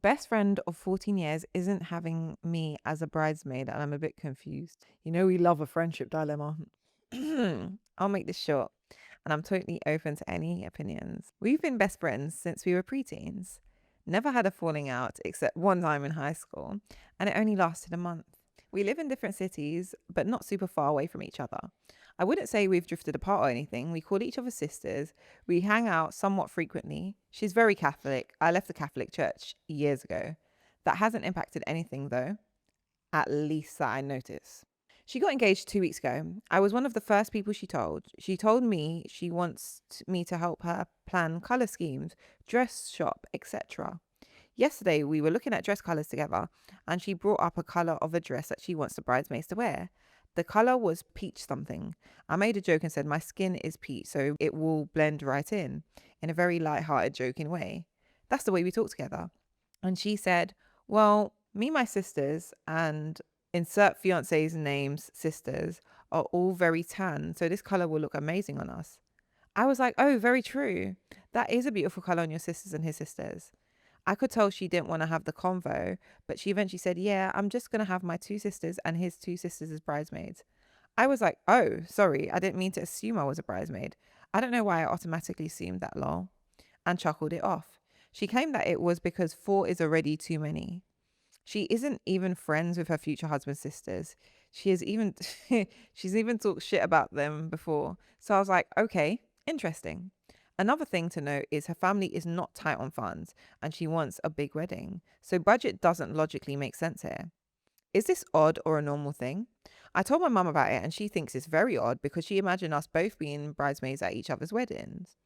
best friend of 14 years isn't having me as a bridesmaid, and I'm a bit confused. You know, we love a friendship dilemma. I'll make this short, and I'm totally open to any opinions. We've been best friends since we were preteens. Never had a falling out except one time in high school, and it only lasted a month. We live in different cities, but not super far away from each other. I wouldn't say we've drifted apart or anything. We call each other sisters. We hang out somewhat frequently. She's very Catholic. I left the Catholic Church years ago. That hasn't impacted anything though, at least that I notice. She got engaged 2 weeks ago. I was one of the first people she told. She told me she wants me to help her plan colour schemes, dress shop, etc. Yesterday, we were looking at dress colours together, and she brought up a colour of a dress that she wants the bridesmaids to wear. The colour was peach something. I made a joke and said, my skin is peach, so it will blend right in a very light-hearted, joking way. That's the way we talk together. And she said, well, me, my sisters, and insert fiance's names, sisters, are all very tan, so this colour will look amazing on us. I was like, oh, very true. That is a beautiful colour on your sisters and his sisters. I could tell she didn't want to have the convo, but she eventually said, yeah, I'm just going to have my two sisters and his two sisters as bridesmaids. I was like, oh, sorry, I didn't mean to assume I was a bridesmaid. I don't know why I automatically assumed that, lol, and chuckled it off. She claimed that it was because four is already too many. She isn't even friends with her future husband's sisters. She has even she's even talked shit about them before. So I was like, okay, interesting. Another thing to note is her family is not tight on funds and she wants a big wedding. So budget doesn't logically make sense here. Is this odd or a normal thing? I told my mum about it and she thinks it's very odd because she imagined us both being bridesmaids at each other's weddings.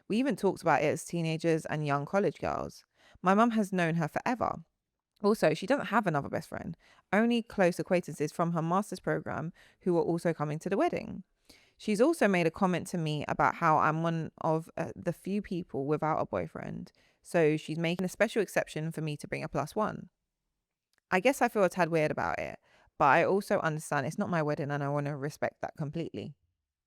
We even talked about it as teenagers and young college girls. My mum has known her forever. Also, she doesn't have another best friend, only close acquaintances from her master's program who are also coming to the wedding. She's also made a comment to me about how I'm one of the few people without a boyfriend. So she's making a special exception for me to bring a plus one. I guess I feel a tad weird about it, but I also understand it's not my wedding and I want to respect that completely.